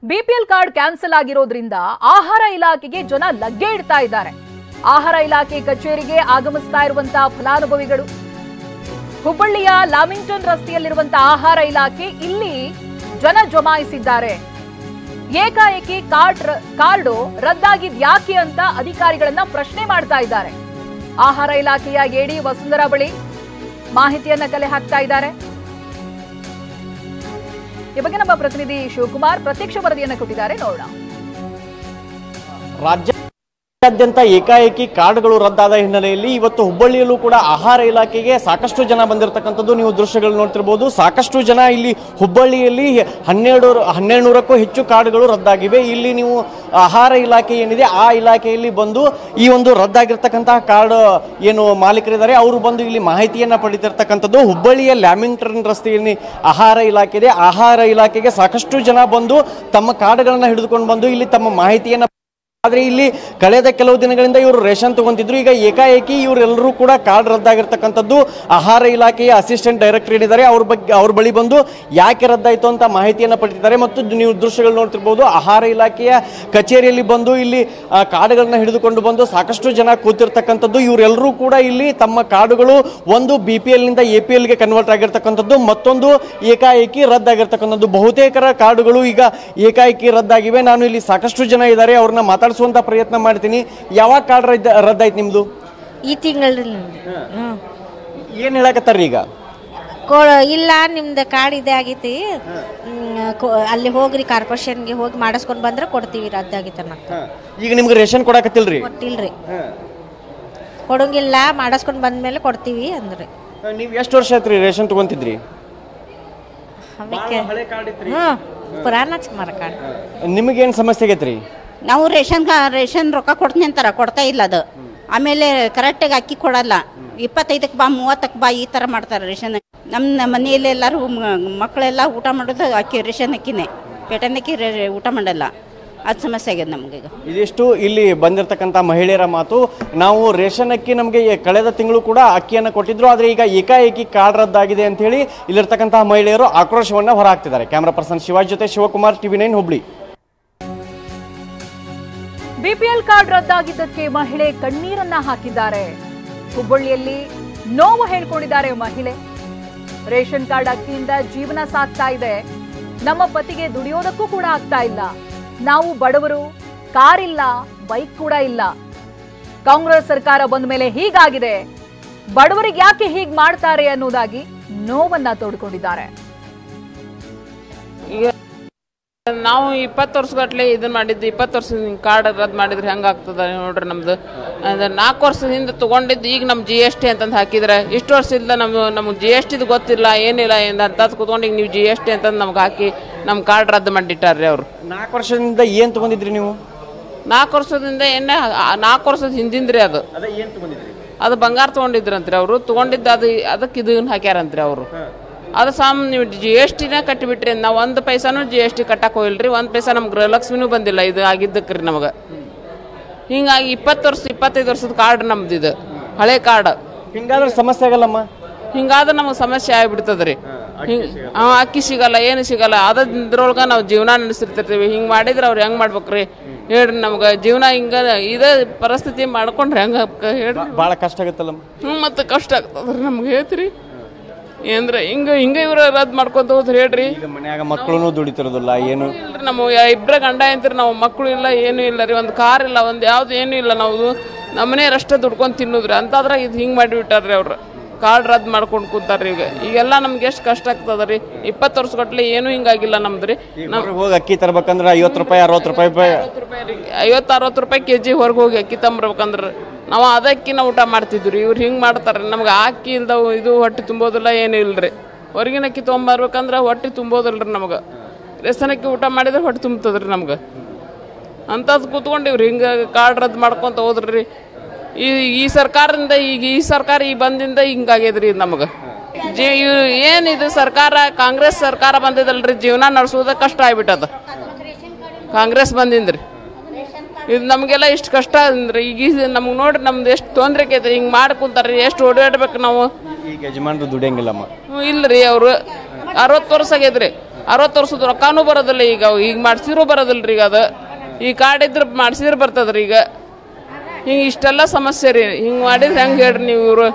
BPL card cancel ಆಗಿರೋದ್ರಿಂದ ಆಹಾರ ಇಲಾಖೆಗೆ ಜನ ಲಗ್ಗೆ ಇಡ್ತಾ ಇದ್ದಾರೆ. ಆಹಾರ ಇಲಾಖೆ ಕಚೇರಿಗೆ ಆಗಮಿಸ್ತಾ ಇರುವಂತಹ ಫಲಾನುಭವಿಗಳು ಹುಬ್ಬಳ್ಳಿಯ ಲಾಮಿಂಗ್ಟನ್ ರಸ್ತೆಯಲ್ಲಿರುವಂತಹ ಆಹಾರ ಇಲಾಖೆ ಇಲ್ಲಿ ಜನ ಜಮಾಯಿಸಿದ್ದಾರೆ. ಏಕಾಏಕಿ ಕಾರ್ಡು ರದ್ದಾಗಿದ್ ಯಾಕೆ ಅಂತ ಅಧಿಕಾರಿಗಳನ್ನ ಪ್ರಶ್ನೆ ಮಾಡ್ತಾ ಇದ್ದಾರೆ. ಆಹಾರ ಇಲಾಖೆಯ ಎಡಿ ವಸುಂಧರಾ ಬಳಿ ಮಾಹಿತಿಯನ್ನ ಕಲೆ ಹಾಕ್ತಾ ಇದ್ದಾರೆ. ಈ ಬಗ್ಗೆ ನಮ್ಮ ಪ್ರತಿನಿಧಿ ಶಿವಕುಮಾರ್ ಪ್ರತ್ಯಕ್ಷ ವರದಿಯನ್ನು ಕೊಟ್ಟಿದ್ದಾರೆ, ನೋಡೋಣ. ರಾಜ್ಯಾದ್ಯಂತ ಏಕಾಏಕಿ ಕಾರ್ಡ್ಗಳು ರದ್ದಾದ ಹಿನ್ನೆಲೆಯಲ್ಲಿ ಇವತ್ತು ಹುಬ್ಬಳ್ಳಿಯಲ್ಲೂ ಕೂಡ ಆಹಾರ ಇಲಾಖೆಗೆ ಸಾಕಷ್ಟು ಜನ ಬಂದಿರತಕ್ಕಂಥದ್ದು ನೀವು ದೃಶ್ಯಗಳು ನೋಡ್ತಿರಬಹುದು. ಸಾಕಷ್ಟು ಜನ ಇಲ್ಲಿ ಹುಬ್ಬಳ್ಳಿಯಲ್ಲಿ 1200ಕ್ಕೂ ಹೆಚ್ಚು ಕಾರ್ಡ್ಗಳು ರದ್ದಾಗಿವೆ. ಇಲ್ಲಿ ನೀವು ಆಹಾರ ಇಲಾಖೆ ಏನಿದೆ ಆ ಇಲಾಖೆಯಲ್ಲಿ ಬಂದು ಈ ಒಂದು ರದ್ದಾಗಿರ್ತಕ್ಕಂತಹ ಕಾರ್ಡ್ ಏನು ಮಾಲೀಕರಿದ್ದಾರೆ ಅವರು ಬಂದು ಇಲ್ಲಿ ಮಾಹಿತಿಯನ್ನ ಪಡಿತಿರ್ತಕ್ಕಂಥದ್ದು. ಹುಬ್ಬಳ್ಳಿಯ ಲ್ಯಾಮಿಂಗ್ಟನ್ ರಸ್ತೆಯಲ್ಲಿ ಆಹಾರ ಇಲಾಖೆ ಇದೆ. ಆಹಾರ ಇಲಾಖೆಗೆ ಸಾಕಷ್ಟು ಜನ ಬಂದು ತಮ್ಮ ಕಾರ್ಡ್ಗಳನ್ನ ಹಿಡಿದುಕೊಂಡು ಬಂದು ಇಲ್ಲಿ ತಮ್ಮ ಮಾಹಿತಿಯನ್ನ. ಆದರೆ ಇಲ್ಲಿ ಕಳೆದ ಕೆಲವು ದಿನಗಳಿಂದ ಇವರು ರೇಷನ್ ತಗೊಂತಿದ್ರು. ಈಗ ಏಕಾಏಕಿ ಇವರೆಲ್ಲರೂ ಕೂಡ ಕಾರ್ಡ್ ರದ್ದಾಗಿರ್ತಕ್ಕಂಥದ್ದು. ಆಹಾರ ಇಲಾಖೆಯ ಅಸಿಸ್ಟೆಂಟ್ ಡೈರೆಕ್ಟರ್ ಏನಿದ್ದಾರೆ ಅವ್ರ ಬಳಿ ಬಂದು ಯಾಕೆ ರದ್ದಾಯಿತು ಅಂತ ಮಾಹಿತಿಯನ್ನು ಪಡೆದಿದ್ದಾರೆ. ಮತ್ತು ನೀವು ದೃಶ್ಯಗಳು ನೋಡ್ತಿರ್ಬೋದು, ಆಹಾರ ಇಲಾಖೆಯ ಕಚೇರಿಯಲ್ಲಿ ಬಂದು ಇಲ್ಲಿ ಕಾರ್ಡ್ಗಳನ್ನ ಹಿಡಿದುಕೊಂಡು ಬಂದು ಸಾಕಷ್ಟು ಜನ ಕೂತಿರ್ತಕ್ಕಂಥದ್ದು. ಇವರೆಲ್ಲರೂ ಕೂಡ ಇಲ್ಲಿ ತಮ್ಮ ಕಾರ್ಡುಗಳು ಒಂದು BPL ನಿಂದ APL ಗೆ ಕನ್ವರ್ಟ್ ಆಗಿರ್ತಕ್ಕಂಥದ್ದು, ಮತ್ತೊಂದು ಏಕಾಏಕಿ ರದ್ದಾಗಿರ್ತಕ್ಕಂಥದ್ದು. ಬಹುತೇಕರ ಕಾರ್ಡುಗಳು ಈಗ ಏಕಾಏಕಿ ರದ್ದಾಗಿವೆ. ನಾನು ಇಲ್ಲಿ ಸಾಕಷ್ಟು ಜನ ಇದ್ದಾರೆ, ಅವ್ರನ್ನ ಮಾತಾಡಿಸುವಂತ ಪ್ರಯತ್ನ ಮಾಡ್ತೀನಿ. ಯಾವಾಗ ಕಾರ್ಡ್ ರದ್ದಾಯ್ತು ನಿಮ್ದು? ಈ ತಿಂಗಳಲ್ಲಿ. ಏನ್ ಹೇಳಕತ್ತಾರ್ರಿ ಈಗ? ಇಲ್ಲ, ನಿಮ್ದು ಕಾರ್ಡ್ ಇದೇ ಆಗೈತಿ, ಅಲ್ಲಿ ಹೋಗ್ರಿ ಕಾರ್ಪೊರೇಷನ್ಗೆ ಹೋಗಿ ಮಾಡಿಸ್ಕೊಂಡ್ ಬಂದ್ರೆ ಕೊಡ್ತೀವಿ, ರದ್ದಾಗಿತ್ತನ್ನ. ಈಗ ನಿಮ್ಗೆ ರೇಷನ್ ಕೊಡಕತ್ತಿಲ್ರಿ? ಕೊಟ್ಟಿಲ್ರಿ, ಕೊಡಂಗಿಲ್ಲ, ಮಾಡಿಸ್ಕೊಂಡ್ ಬಂದ್ಮೇಲೆ ಕೊಡ್ತೀವಿ ಅಂದ್ರೆ. ನೀವು ಎಷ್ಟು ವರ್ಷ ಆಯ್ತ್ರಿ ರೇಷನ್ ತಗೊಂತಿದ್ರಿ? ಪುರಾಣ ಸುಮಾರ ಕಾರ್ಡ್. ನಿಮಗೇನು ಸಮಸ್ಯೆ ಆಗೈತ್ರಿ? ನಾವು ರೇಷನ್ ರೊಕ್ಕ ಕೊಡ್ತೀನಿ ಅಂತಾರ, ಕೊಡ್ತಾ ಇಲ್ಲ ಅದು. ಆಮೇಲೆ ಕರೆಕ್ಟಾಗಿ ಅಕ್ಕಿ ಕೊಡಲ್ಲ, 25ಕ್ಕೆ ಬಾ 30ಕ್ಕೆ ಬಾ ಈ ಥರ ಮಾಡ್ತಾರೆ ರೇಷನ್. ನಮ್ಮ ಮನೆಯಲ್ಲಿ ಎಲ್ಲರೂ ಮಕ್ಕಳೆಲ್ಲ ಊಟ ಮಾಡೋದು ರೇಷನ್ ಅಕ್ಕಿನೇ, ಪೇಟನ್ ಅಕ್ಕಿ ಊಟ ಮಾಡಲ್ಲ. ಅದು ಸಮಸ್ಯೆ ಆಗ್ಯದ ನಮ್ಗೆ. ಇದಿಷ್ಟು ಇಲ್ಲಿ ಬಂದಿರತಕ್ಕಂಥ ಮಹಿಳೆಯರ ಮಾತು. ನಾವು ರೇಷನ್ ಅಕ್ಕಿ ನಮಗೆ ಕಳೆದ ತಿಂಗಳು ಕೂಡ ಅಕ್ಕಿಯನ್ನು ಕೊಟ್ಟಿದ್ರು, ಆದರೆ ಈಗ ಏಕಾಏಕಿ ಕಾರ್ಡ್ ರದ್ದಾಗಿದೆ ಅಂತ ಹೇಳಿ ಇಲ್ಲಿರ್ತಕ್ಕಂತಹ ಮಹಿಳೆಯರು ಆಕ್ರೋಶವನ್ನ ಹೊರಹಾಕ್ತಿದ್ದಾರೆ. ಕ್ಯಾಮರಾ ಪರ್ಸನ್ ಶಿವಾಜ್ ಜೊತೆ Shivakumar, TV9 Hubli. BPL card ರದ್ದಾಗಿದ್ದಕ್ಕೆ ಮಹಿಳೆ ಕಣ್ಣೀರನ್ನ ಹಾಕಿದ್ದಾರೆ. ಹುಬ್ಬಳ್ಳಿಯಲ್ಲಿ ನೋವು ಹೇಳ್ಕೊಂಡಿದ್ದಾರೆ ಮಹಿಳೆ. ರೇಷನ್ ಕಾರ್ಡ್ ಅಕ್ಕಿಯಿಂದ ಜೀವನ ಸಾಗ್ತಾ ಇದೆ, ನಮ್ಮ ಪತಿಗೆ ದುಡಿಯೋದಕ್ಕೂ ಕೂಡ ಆಗ್ತಾ ಇಲ್ಲ, ನಾವು ಬಡವರು, ಕಾರ್ ಇಲ್ಲ, ಬೈಕ್ ಕೂಡ ಇಲ್ಲ, ಕಾಂಗ್ರೆಸ್ ಸರ್ಕಾರ ಬಂದ ಮೇಲೆ ಹೀಗಾಗಿದೆ, ಬಡವರಿಗೆ ಯಾಕೆ ಹೀಗ್ ಮಾಡ್ತಾರೆ ಅನ್ನೋದಾಗಿ ನೋವನ್ನ ತೋಡ್ಕೊಂಡಿದ್ದಾರೆ. ನಾವು 20 ವರ್ಷಗಟ್ಲೆ ಇದನ್ನ ಮಾಡಿದ್ದು, 20 ವರ್ಷದ ಕಾರ್ಡ್ ರದ್ದು ಮಾಡಿದ್ರೆ ಹೆಂಗಾಗ್ತದ ನೋಡ್ರಿ. ನಮ್ದು 4 ವರ್ಷದ ಹಿಂದೆ ತಗೊಂಡಿದ್ದು ಈಗ ನಮ್ಮ GST ಅಂತಂದು ಹಾಕಿದ್ರೆ, ಇಷ್ಟು ವರ್ಷದಿಂದ ನಮ್ಗೆ GST ಗೊತ್ತಿಲ್ಲ, ಏನಿಲ್ಲ ಅಂತದ್ ಕುತ್ಕೊಂಡು ಈಗ ನೀವು GST ಅಂತಂದು ನಮ್ಗೆ ಹಾಕಿ ನಮ್ಮ ಕಾರ್ಡ್ ರದ್ದು ಮಾಡಿಟ್ಟಾರ್ರಿ ಅವರು. 4 ವರ್ಷದಿಂದ ಏನ್ ತಗೊಂಡಿದ್ರಿ ನೀವು? 4 ವರ್ಷದಿಂದ ಎಣ್ಣೆ 4 ವರ್ಷದ ಹಿಂದಿಂದ್ರಿ ಅದು. ಅದು ಬಂಗಾರ ತಗೊಂಡಿದ್ರಂತ್ರಿ ಅವರು. ತಗೊಂಡಿದ್ದು ಅದಕ್ಕೆ ಇದನ್ನ ಹಾಕ್ಯಾರಂತ್ರಿ ಅವರು. ಅದು ನೀವು GSTನ ಕಟ್ಟಿಬಿಟ್ರಿ, ನಾವು 1 ಪೈಸಾನು GST ಕಟ್ಟಕ್ಕೆ ಹೋಗಿಲ್ರಿ, 1 ಪೈಸಾ ನಮ್ಮ ಗೃಹಲಕ್ಷ್ಮಿನೂ ಬಂದಿಲ್ಲ ಇದು ಆಗಿದ್ದಕ್ರಿ ನಮಗೆ. ಹಿಂಗಾಗಿ 20 ವರ್ಷ 25 ವರ್ಷದ ಕಾರ್ಡ್ ನಮ್ದು ಇದು ಹಳೆ ಕಾರ್ಡ್. ಹಿಂಗಾದ್ರೆ ಸಮಸ್ಯೆ ಆಗಲ್ಲಮ್ಮ? ಹಿಂಗಾದ್ರೆ ನಮಗೆ ಸಮಸ್ಯೆ ಆಗಿಬಿಡ್ತದ್ರಿ. ಅಕ್ಕಿ ಸಿಗಲ್ಲ, ಏನು ಸಿಗಲ್ಲ, ಅದ್ರೊಳಗೆ ನಾವು ಜೀವನ ನಡೆಸಿರ್ತಿರ್ತೀವಿ. ಹಿಂಗೆ ಮಾಡಿದ್ರೆ ಅವ್ರು ಹೆಂಗೆ ಮಾಡ್ಬೇಕ್ರಿ ಹೇಳ್ರಿ? ನಮ್ಗೆ ಜೀವನ ಹಿಂಗ ಇದೇ ಪರಿಸ್ಥಿತಿ ಮಾಡ್ಕೊಂಡ್ರೆ ಹೆಂಗೆ ಹೇಳ್ರಿ? ಭಾಳ ಕಷ್ಟ ಆಗುತ್ತಲ್ಲ. ಮತ್ತು ಕಷ್ಟ ಆಗ್ತದ್ರಿ ನಮ್ಗೆ, ಹೇಳ್ತೀರಿ ಏನ್ರ ಹಿಂಗ ಇವ್ರ ರದ್ದು ಮಾಡ್ಕೊಂತ ಹೋದ್ರಿ ಹೇಳ್ರಿ? ಮನ್ಯಾಗ ಮಕ್ಕಳು ದುಡಿತಿರೋದಿಲ್ಲ, ಏನು ಇಲ್ರಿ, ನಮ್ಮ 2 ಗಂಡ ಅಂತೀರಿ, ನಾವು ಮಕ್ಕಳು ಇಲ್ಲ, ಏನು ಇಲ್ಲ ರೀ, ಒಂದು ಕಾರ್ ಇಲ್ಲ, ಒಂದು ಯಾವ್ದು ಏನೂ ಇಲ್ಲ, ನಾವು ನಮ್ಮನೆಯರಷ್ಟೇ ದುಡ್ಕೊಂಡು ತಿನ್ನೋದ್ರಿ. ಅಂತಾದ್ರೆ ಇದು ಹಿಂಗೆ ಮಾಡಿಬಿಟ್ಟಾರ್ರಿ ಅವ್ರು, ಕಾರ್ಡ್ ರದ್ದು ಮಾಡ್ಕೊಂಡು ಕೂತಾರ್ರಿ. ಈಗೆಲ್ಲ ನಮ್ಗೆ ಎಷ್ಟು ಕಷ್ಟ ಆಗ್ತದ ರೀ? 20 ವರ್ಷ ಗಟ್ಲೆ ಏನೂ ಹಿಂಗಾಗಿಲ್ಲ ನಮ್ದು ರೀ. ನಾವು ಹೋಗಿ ಅಕ್ಕಿ ತರ್ಬೇಕಂದ್ರೆ 50 ರೂಪಾಯಿ 60 ರೂಪಾಯಿ 50-60 ರೂಪಾಯಿ kg ಹೊರಗೆ ಹೋಗಿ ಅಕ್ಕಿ ತಂಬರ್ಬೇಕಂದ್ರೆ ನಾವು ಅದಕ್ಕಿನ ಊಟ ಮಾಡ್ತಿದ್ವಿ. ಇವ್ರು ಹಿಂಗೆ ಮಾಡ್ತಾರೆ, ನಮ್ಗೆ ಅಕ್ಕಿ ಇಲ್ದ ಇದು ಹೊಟ್ಟೆ ತುಂಬೋದಿಲ್ಲ, ಏನೂ ಇಲ್ರಿ. ಹೊರಗಿನ ಅಕ್ಕಿ ತೊಗೊಂಬರ್ಬೇಕಂದ್ರೆ ಹೊಟ್ಟೆ ತುಂಬೋದಿಲ್ರಿ ನಮ್ಗೆ. ರೇಷನ್ ಅಕ್ಕಿ ಊಟ ಮಾಡಿದ್ರೆ ಹೊಟ್ಟೆ ತುಂಬ್ತದ್ರಿ ನಮ್ಗೆ. ಅಂಥದ್ದು ಕೂತ್ಕೊಂಡಿವ್ರಿ ಹಿಂಗೆ ಕಾರ್ಡ್ ರದ್ದು ಮಾಡ್ಕೊತ ಹೋದ್ರಿ. ಈ ಸರ್ಕಾರದಿಂದ ಈ ಸರ್ಕಾರ ಬಂದಿಂದ ಹಿಂಗಾಗ್ಯದ್ರಿ ನಮಗೆ. ಏನಿದು ಸರ್ಕಾರ, ಕಾಂಗ್ರೆಸ್ ಸರ್ಕಾರ ಬಂದಿದ್ದಲ್ರಿ, ಜೀವನ ನಡೆಸೋದ ಕಷ್ಟ ಆಗ್ಬಿಟ್ಟದ ಕಾಂಗ್ರೆಸ್ ಬಂದಿಂದ್ರಿ. ಇದು ನಮಗೆಲ್ಲ ಇಷ್ಟು ಕಷ್ಟ ಅಂದ್ರೆ ಈಗ ನಮ್ಗೆ ನೋಡ್ರಿ ನಮ್ದು ಎಷ್ಟು ತೊಂದರೆ ಆಕೈತೆ. ಹಿಂಗೆ ಮಾಡಿ ಕುಂತಾರ್ರಿ, ಎಷ್ಟು ಓಡಾಡ್ಬೇಕು ನಾವು. ಈಗ ಯಜಮಾನ್ರು ದುಡಿಯಂಗಿಲ್ಲಮ್ಮ? ಇಲ್ರಿ, ಅವರು 60 ವರ್ಷ ಆಗೈತ್ರಿ. 60 ವರ್ಷದ ರೊಕ್ಕನೂ ಬರೋದಿಲ್ಲ ಈಗ ಮಾಡಿಸಿದ್ರು ಬರೋದಿಲ್ಲ ರೀ. ಈಗ ಅದು ಈ ಕಾರ್ಡ್ ಇದ್ರೆ ಮಾಡಿಸಿದ್ರೆ ಬರ್ತದ್ರಿ. ಈಗ ಹಿಂಗೆ ಇಷ್ಟೆಲ್ಲ ಸಮಸ್ಯೆ ರೀ. ಹಿಂಗೆ ಮಾಡಿದ್ರೆ ಹೆಂಗೆ ಹೇಳ್ರಿ ನೀವು? ಇವರು